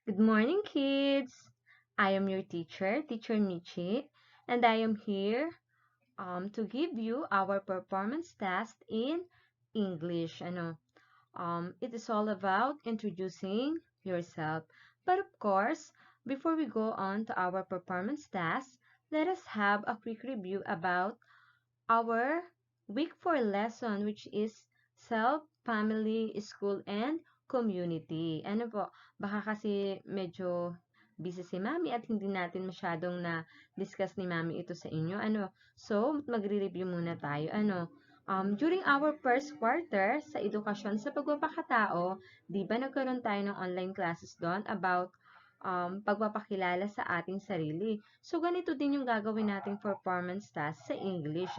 Good morning, kids. I am your teacher, Teacher Michi, and I am here to give you our performance test in English. It is all about introducing yourself. But of course, before we go on to our performance test, let us have a quick review about our week 4 lesson, which is self, family, school, and community. Ano po, baka kasi medyo busy si Mami at hindi natin masyadong na-discuss ni Mami ito sa inyo. So, magre-review muna tayo. During our first quarter sa edukasyon sa pagpapakatao, di ba nagkaroon tayo ng online classes doon about pagpapakilala sa ating sarili. So, ganito din yung gagawin nating performance task sa English.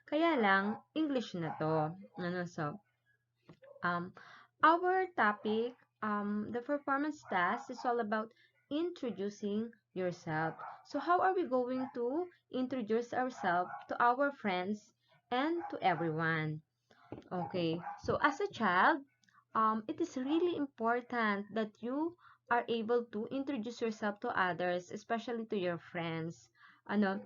Kaya lang, English na to. Um, our topic, the performance task is all about introducing yourself. So, how are we going to introduce ourselves to our friends and to everyone? Okay, so as a child, it is really important that you are able to introduce yourself to others, especially to your friends. Ano,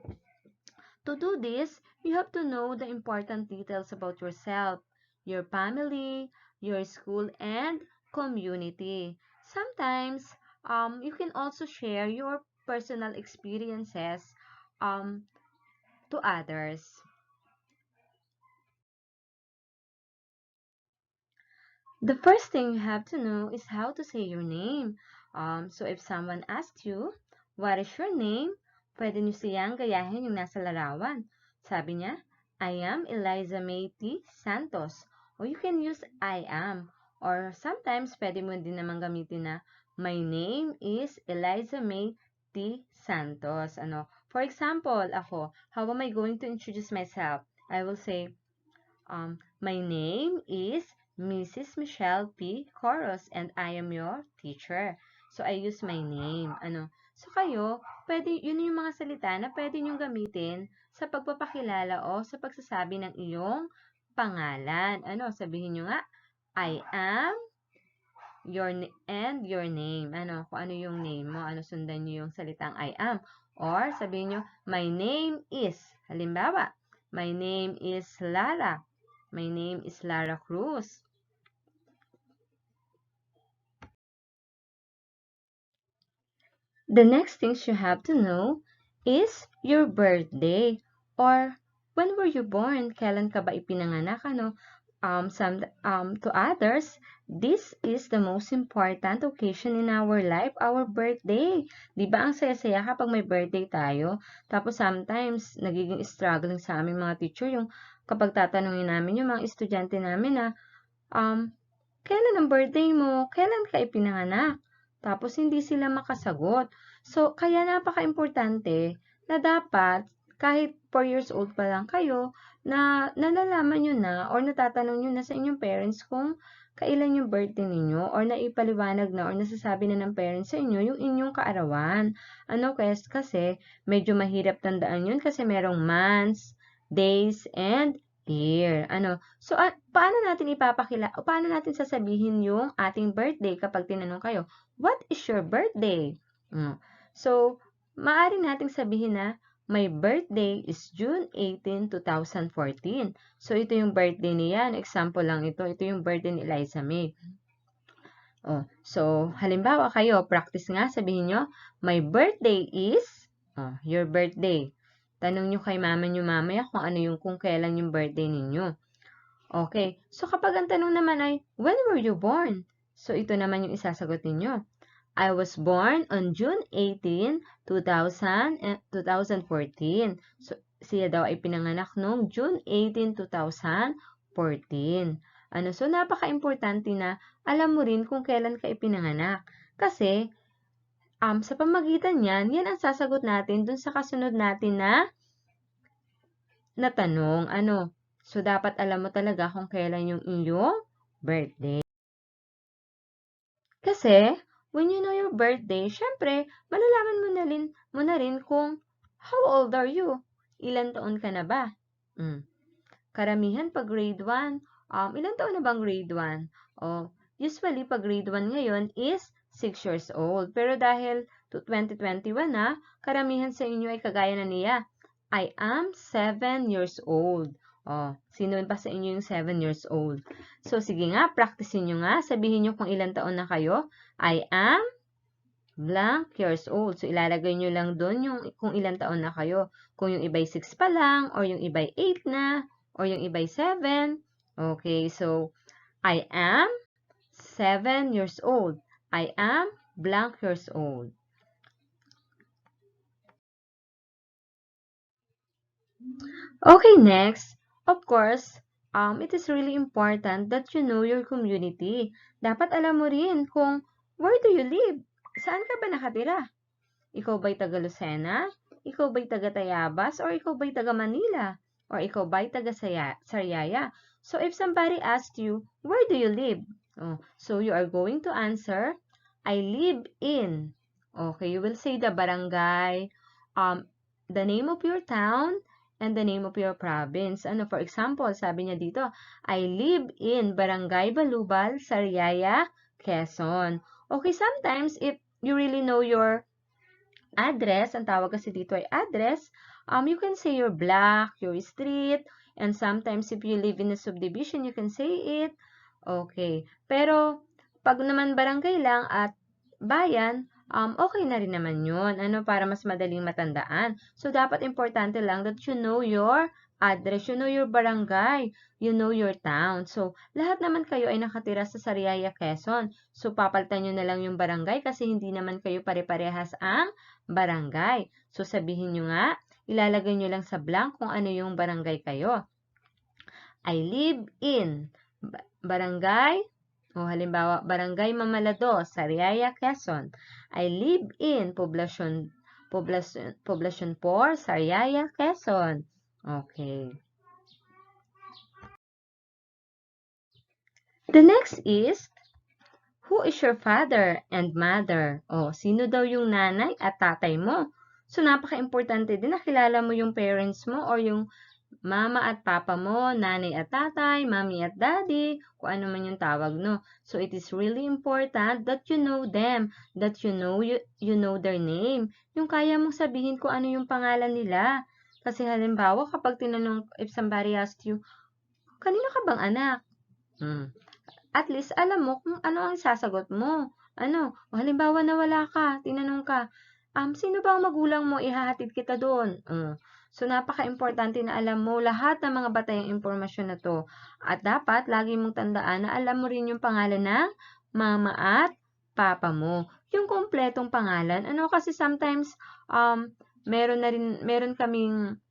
to do this, you have to know the important details about yourself, your family, your school, and community. Sometimes, you can also share your personal experiences um, to others. The first thing you have to know is how to say your name. So if someone asks you, what is your name? Pwede niyo siyang gayahin yung nasa larawan. Sabi niya, I am Eliza May T. Santos. Or you can use I am. Or sometimes, pwede mo din naman gamitin na, my name is Eliza May T. Santos. For example, ako, how am I going to introduce myself? I will say, my name is Mrs. Michelle P. Coros and I am your teacher. So, I use my name. So, kayo, yun yung mga salita na pwede nyong gamitin sa pagpapakilala o sa pagsasabi ng iyong pangalan. Sabihin nyo nga, I am and your name. Kung ano yung name mo, sundan nyo yung salitang I am. Or, sabihin nyo, my name is, halimbawa, my name is Lara. My name is Lara Cruz. The next things you have to know is your birthday or when were you born? Kailan ka ba ipinanganak? To others, this is the most important occasion in our life, our birthday. Di ba ang saya-saya kapag may birthday tayo? Tapos sometimes, nagiging struggling sa aming mga teacher yung kapag tatanungin namin yung mga estudyante namin na, kailan ang birthday mo? Kailan ka ipinanganak? Tapos hindi sila makasagot. So, kaya napaka-importante na dapat kahit 4 years old pa lang kayo, na nalalaman nyo na or natatanong nyo na sa inyong parents kung kailan yung birthday ninyo or naipaliwanag na or nasasabi na ng parents sa inyo yung inyong kaarawan. Kasi medyo mahirap tandaan yun kasi merong months, days, and year. So, paano natin paano natin sasabihin yung ating birthday kapag tinanong kayo, what is your birthday? So, maaari nating sabihin na, my birthday is June 18, 2014. So, ito yung birthday niya. Example lang ito. Ito yung birthday ni Eliza May. So, halimbawa kayo, practice nga, sabihin nyo, my birthday is, your birthday. Tanong nyo kay mama nyo mamaya kung kailan yung birthday ninyo. Okay, so kapag ang tanong naman ay, when were you born? So, ito naman yung isasagot ninyo. I was born on June 18, 2014. So, siya daw ay pinanganak noong June 18, 2014. So, napaka-importante na alam mo rin kung kailan ka ipinanganak. Kasi, sa pamagitan niyan, yan ang sasagot natin dun sa kasunod natin na tanong. So, dapat alam mo talaga kung kailan yung iyong birthday. Kasi, when you know your birthday, syempre, malalaman mo na rin kung how old are you? Ilan taon ka na ba? Karamihan pag grade 1, ilan taon na bang grade 1? Usually, pag grade 1 ngayon is 6 years old. Pero dahil 2021 na, karamihan sa inyo ay kagaya na niya. I am 7 years old. Oh, sino ba sa inyo yung 7 years old? So, sige nga, practicein nyo nga. Sabihin nyo kung ilang taon na kayo. I am blank years old. So, ilalagay nyo lang doon yung kung ilang taon na kayo. Kung yung iba'y 6 pa lang, or yung iba'y 8 na, or yung iba'y 7. Okay, so, I am 7 years old. I am blank years old. Okay, next. Of course, it is really important that you know your community. Dapat alam mo rin kung where do you live? Saan ka ba nakatira? Ikaw ba'y taga Lucena? Ikaw ba'y taga Tayabas? Or ikaw ba'y taga Manila? Or ikaw ba'y taga Sariaya? So, if somebody asks you, where do you live? So, you are going to answer, I live in. Okay, you will say the barangay, the name of your town, and the name of your province. For example, sabi niya dito, I live in Barangay Balubal, Sariaya, Quezon. Okay, sometimes if you really know your address, ang tawag kasi dito ay address, you can say your block, your street, and sometimes if you live in a subdivision, you can say it. Okay, pero pag naman barangay lang at bayan, okay na rin naman yun. Para mas madaling matandaan. So, dapat importante lang that you know your address, you know your barangay, you know your town. So, lahat naman kayo ay nakatira sa Sariaya, Quezon. So, papalitan nyo na lang yung barangay kasi hindi naman kayo pare-parehas ang barangay. So, sabihin nyo nga, ilalagay nyo lang sa blank kung ano yung barangay kayo. I live in barangay. Halimbawa, Barangay Mamalado, Sariaya, Quezon. I live in Poblacion 4, Sariaya, Quezon. Okay. The next is, who is your father and mother? Sino daw yung nanay at tatay mo? So, napaka-importante din na kilala mo yung parents mo or yung mama at papa mo, nanay at tatay, mommy at daddy, kung ano man yung tawag, no? So, it is really important that you know them, that you know their name. Yung kaya mong sabihin kung ano yung pangalan nila. Kasi halimbawa, kapag tinanong, if somebody asked you, kanino ka bang anak? At least, alam mo kung ano ang sasagot mo. Halimbawa, nawala ka, tinanong ka, sino ba ang magulang mo? Ihahatid kita doon. So, napaka-importante na alam mo lahat ng mga batayang impormasyon na to. At dapat, lagi mong tandaan na alam mo rin yung pangalan ng mama at papa mo. Yung kompletong pangalan. Kasi sometimes, meron kaming,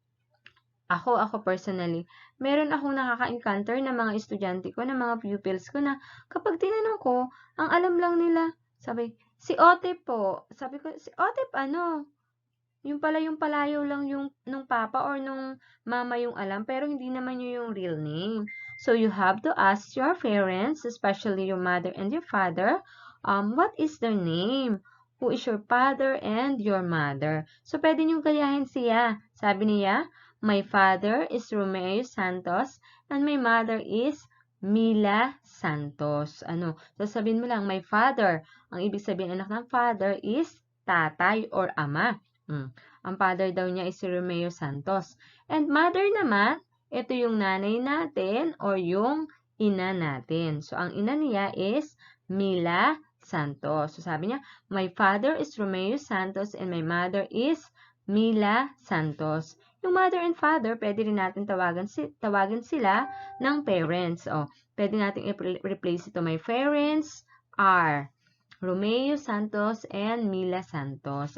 ako personally, meron akong nakaka-encounter ng mga estudyante ko, ng mga pupils ko na kapag tinanong ko, ang alam lang nila, sabi, si Otep po. Sabi ko, si Otep ano? Yung pala yung palayaw lang yung nung papa or nung mama yung alam, pero hindi naman yung real name. So, you have to ask your parents, especially your mother and your father, what is their name? Who is your father and your mother? So, pwede niyong gayahin siya. Sabi niya, my father is Romeo Santos and my mother is Mila Santos. Sasabihin mo lang, my father. Ang ibig sabihin anak ng father is tatay or ama. Ang father daw niya is si Romeo Santos. And mother naman, ito yung nanay natin or yung ina natin. So, ang ina niya is Mila Santos. So, sabi niya, my father is Romeo Santos and my mother is Mila Santos. Yung mother and father, pwede rin natin tawagan sila ng parents. Pwede natin i-replace ito. My parents are Romeo Santos and Mila Santos.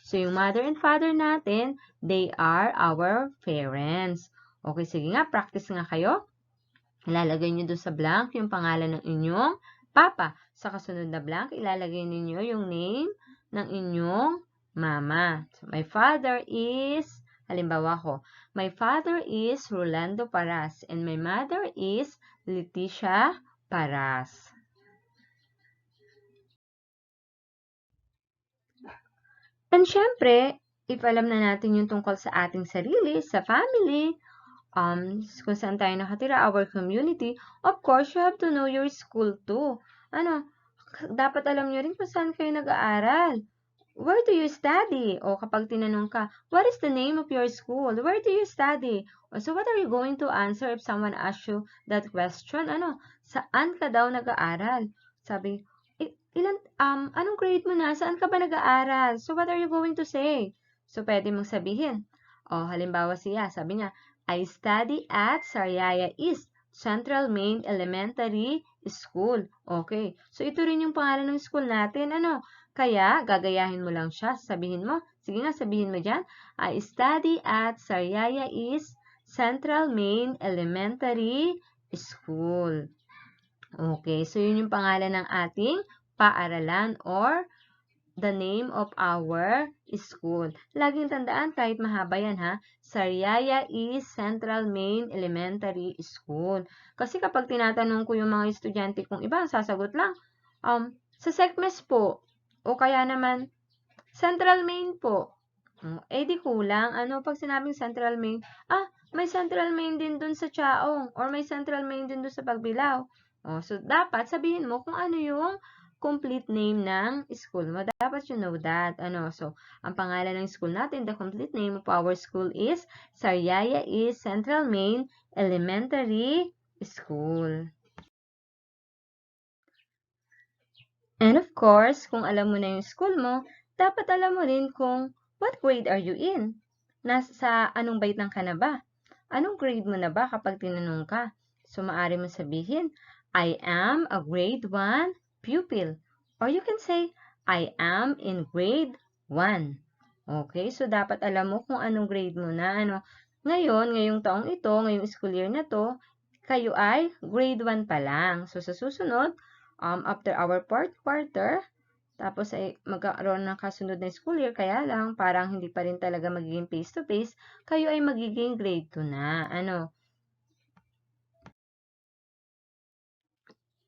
So, yung mother and father natin, they are our parents. Okay, sige nga, practice nga kayo. Ilalagay nyo doon sa blank yung pangalan ng inyong papa. Sa kasunod na blank, ilalagay niyo yung name ng inyong mama. So, my father is, halimbawa ko, my father is Rolando Paras and my mother is Leticia Paras. And syempre, if alam na natin yung tungkol sa ating sarili, sa family, kung saan tayo nakatira, our community, of course, you have to know your school too. dapat alam nyo rin kung saan kayo nag-aaral. Where do you study? O kapag tinanong ka, what is the name of your school? Where do you study? O, so what are you going to answer if someone asks you that question? Ano? Saan ka daw nag-aaral? Sabi, anong grade mo na? Saan ka ba nag-aaral? So what are you going to say? So pwede mong sabihin. O, halimbawa siya, sabi niya, I study at Sariaya East Central Main Elementary School. Okay. So ito rin yung pangalan ng school natin. Ano? Kaya, gagayahin mo lang siya. Sabihin mo. Sige nga, sabihin mo dyan. I study at Sariaya East Central Main Elementary School. Okay, so yun yung pangalan ng ating paaralan or the name of our school. Laging tandaan, kahit mahaba yan ha, Sariaya East Central Main Elementary School. Kasi kapag tinatanong ko yung mga estudyante kong iba, ang sasagot lang, sa SECMES po, o kaya naman, Central Main po. Di kulang. Ano, pag sinabing Central Main, may Central Main din dun sa Chaong, or may Central Main din dun sa Pagbilao. So, dapat sabihin mo kung ano yung complete name ng school mo. Dapat you know that. So, ang pangalan ng school natin, the complete name of our school is Sariaya East Central Main Elementary School. And of course, kung alam mo na yung school mo, dapat alam mo rin kung what grade are you in? Nasa anong baitang ka na ba? Anong grade mo na ba kapag tinanong ka? So, maaari mo sabihin, I am a grade 1 pupil. Or you can say, I am in grade 1. Okay, so dapat alam mo kung anong grade mo na. Ngayon, ngayong taong ito, ngayong school year na to, kayo ay grade 1 pa lang. So, sa susunod, after our fourth quarter, tapos ay magkaroon ng kasunod na school year, kaya lang parang hindi pa rin talaga magiging face-to-face, kayo ay magiging grade 2 na.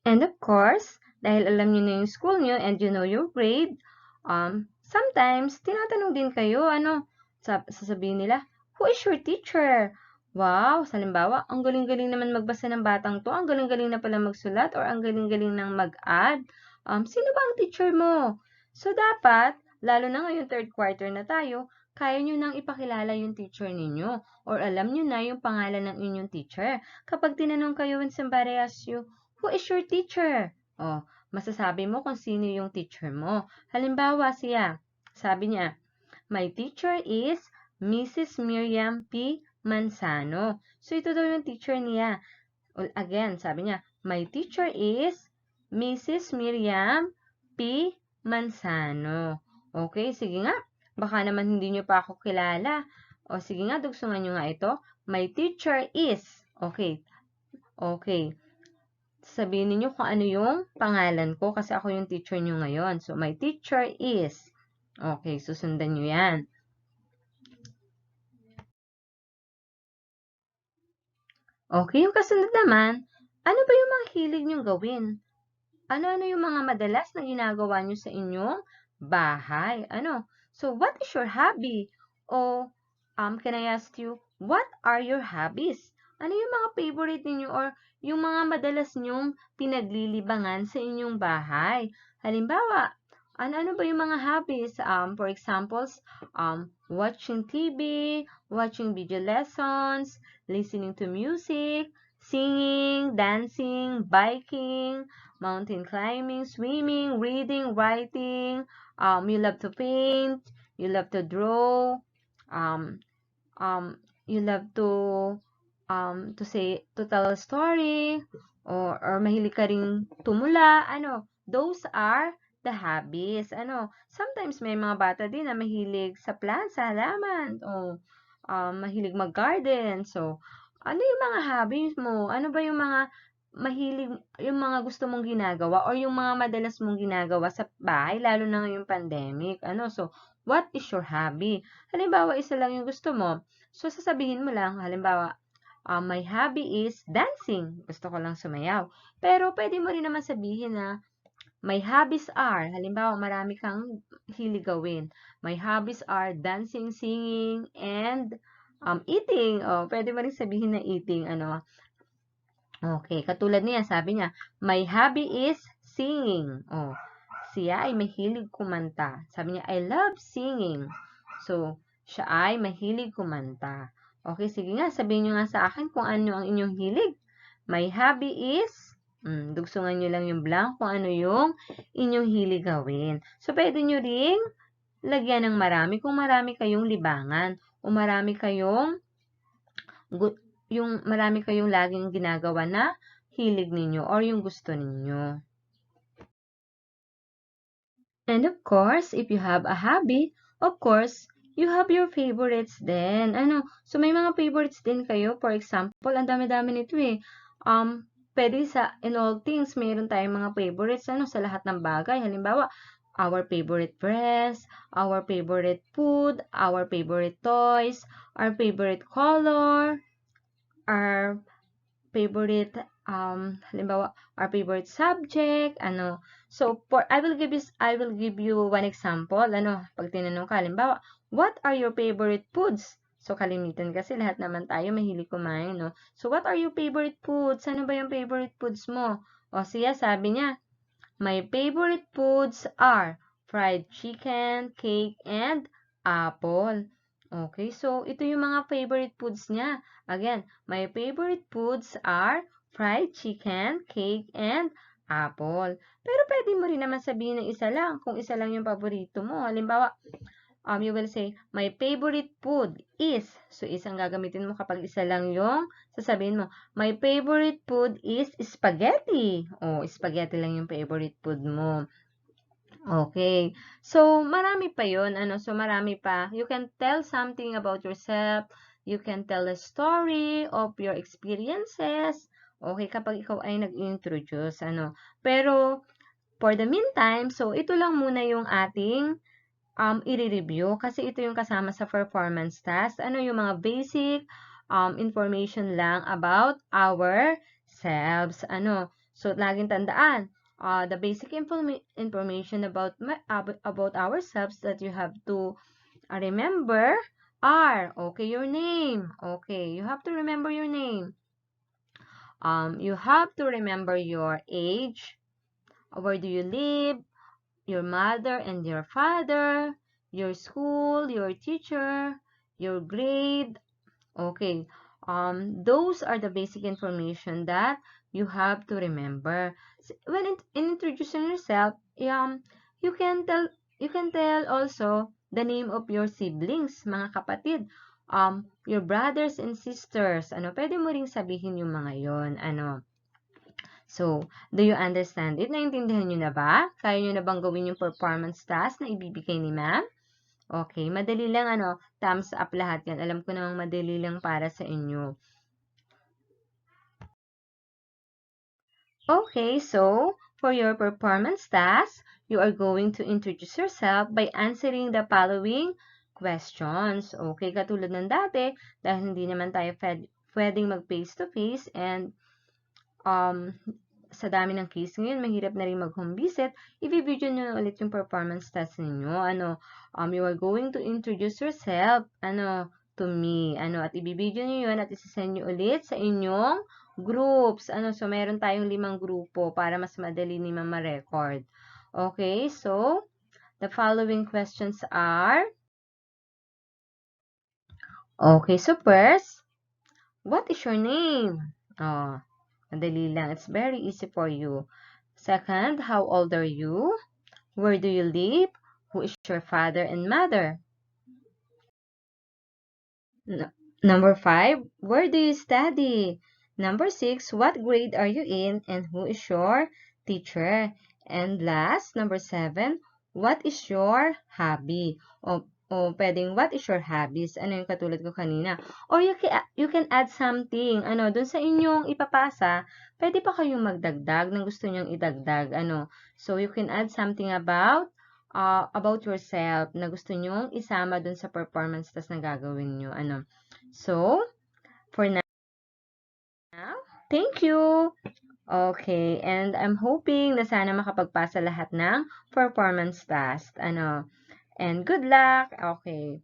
And of course, dahil alam niyo na yung school niyo and you know your grade, sometimes, tinatanong din kayo, sasabihin nila, who is your teacher? Wow, halimbawa, ang galing-galing naman magbasa ng batang to, ang galing-galing na pala magsulat, or ang galing-galing nang mag-add. Sino ba ang teacher mo? So, dapat, lalo na ngayon third quarter na tayo, kaya nyo nang ipakilala yung teacher ninyo, or alam nyo na yung pangalan ng inyong teacher. Kapag tinanong kayo when somebody asks you, who is your teacher? Masasabi mo kung sino yung teacher mo. Halimbawa siya, sabi niya, my teacher is Mrs. Miriam P. Manzano. So, ito daw yung teacher niya. Again, sabi niya, my teacher is Mrs. Miriam P. Manzano. Okay, sige nga. Baka naman hindi nyo pa ako kilala. O sige nga, dugsungan nyo nga ito. My teacher is. Okay. Sabihin niyo kung ano yung pangalan ko kasi ako yung teacher nyo ngayon. So, my teacher is. Okay, susundan nyo yan. Okay, yung kasunod naman, ano ba yung mga hilig nyong gawin? Ano-ano yung mga madalas na ginagawa nyo sa inyong bahay? So, what is your hobby? O, can I ask you, what are your hobbies? Ano yung mga favorite ninyo or yung mga madalas nyong pinaglilibangan sa inyong bahay? Halimbawa, ano ba yung mga hobbies? For example, watching TV, watching video lessons, listening to music, singing, dancing, biking, mountain climbing, swimming, reading, writing, you love to paint, you love to draw, you love to tell a story, or mahilig ka ring tumula, those are the hobbies. Sometimes may mga bata din na mahilig sa plants, sa halaman, o mahilig mag-garden. So, ano yung mga hobbies mo? Ano ba yung mga mahilig, yung mga gusto mong ginagawa or yung mga madalas mong ginagawa sa bahay, lalo na ngayong pandemic? So, what is your hobby? Halimbawa, isa lang yung gusto mo. So, sasabihin mo lang, halimbawa, my hobby is dancing. Gusto ko lang sumayaw. Pero, pwede mo rin naman sabihin na, my hobbies are, halimbawa, marami kang hilig gawin. My hobbies are dancing, singing, and eating. Pwede mo rin sabihin na eating. Okay, katulad niya, sabi niya, my hobby is singing. Oh, siya ay mahilig kumanta. Sabi niya, I love singing. So, siya ay mahilig kumanta. Okay, sige nga, sabihin niyo nga sa akin kung ano ang inyong hilig. My hobby is, dugsungan niyo lang yung blank kung ano yung inyong hilig gawin. So, pwede niyo ring lagyan ng marami kung marami kayong libangan o marami kayong yung marami kayong laging ginagawa na hilig ninyo or yung gusto ninyo. And of course, if you have a hobby, of course, you have your favorites din. So may mga favorites din kayo. For example, ang dami-dami nito eh. Pwede in all things, mayroon tayong mga favorites sa lahat ng bagay. Halimbawa, our favorite dress, our favorite food, our favorite toys, our favorite color, our favorite halimbawa our favorite subject so I will give you one example pag tinanong ka halimbawa what are your favorite foods, so kalimitan kasi lahat naman tayo mahilig kumain so what are your favorite foods, ano ba yung favorite foods mo? O siya sabi niya my favorite foods are fried chicken, cake, and apple. Okay, so ito yung mga favorite foods niya. Again, my favorite foods are fried chicken, cake, and apple. Pero pwede mo rin naman sabihin ng isa lang, kung isa lang yung paborito mo. Halimbawa, you will say, my favorite food is, so isang gagamitin mo kapag isa lang yung sasabihin mo, my favorite food is spaghetti. Spaghetti lang yung favorite food mo. Okay. So, marami pa yun. So, marami pa. You can tell something about yourself. You can tell a story of your experiences. Okay, kapag ikaw ay nag-introduce. Pero, for the meantime, so, ito lang muna yung ating i-review kasi ito yung kasama sa performance task. Yung mga basic information lang about ourselves. So, laging tandaan, the basic information about ourselves that you have to remember are, okay, your name. Okay, you have to remember your name. You have to remember your age, where do you live, your mother and your father, your school, your teacher, your grade. Okay. Those are the basic information that you have to remember. When in introducing yourself, you can tell also the name of your siblings, mga kapatid, your brothers and sisters. Pwede mo ring sabihin yung mga yon. So, do you understand it? Naintindihan nyo na ba? Kaya nyo na bang gawin yung performance task na ibibigay ni ma'am? Okay, madali lang thumbs up lahat yan. Alam ko namang madali lang para sa inyo. Okay, so, for your performance task, you are going to introduce yourself by answering the following questions. Okay, katulad ng dati, dahil hindi naman tayo pwedeng mag face-to-face and sa dami ng case ngayon, mahirap na rin mag-home visit, i-video nyo na ulit yung performance test ninyo. You are going to introduce yourself, to me. At i-video nyo yun at isasend nyo ulit sa inyong groups. So meron tayong 5 grupo para mas madali ni mama record. Okay, so, the following questions are, okay, so first, what is your name? Madali lang. It's very easy for you. Second, how old are you? Where do you live? Who is your father and mother? Number 5, where do you study? Number 6, what grade are you in and who is your teacher? And last, number 7, what is your hobby? Pwedeng what is your hobbies? Yung katulad ko kanina. Or you can add something. Dun sa inyong ipapasa, pwede pa kayong magdagdag ng gusto nyong idagdag. So you can add something about yourself na gusto nyong isama dun sa performance test na gagawin nyo. So, for now, thank you! Okay, and I'm hoping na sana makapagpasa lahat ng performance task. And good luck! Okay.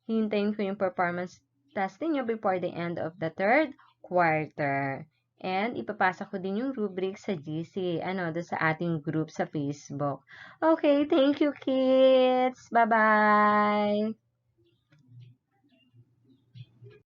Hintayin ko yung performance task niyo before the end of the 3rd quarter. And ipapasa ko din yung rubric sa GC, doon sa ating group sa Facebook. Okay, thank you kids. Bye-bye.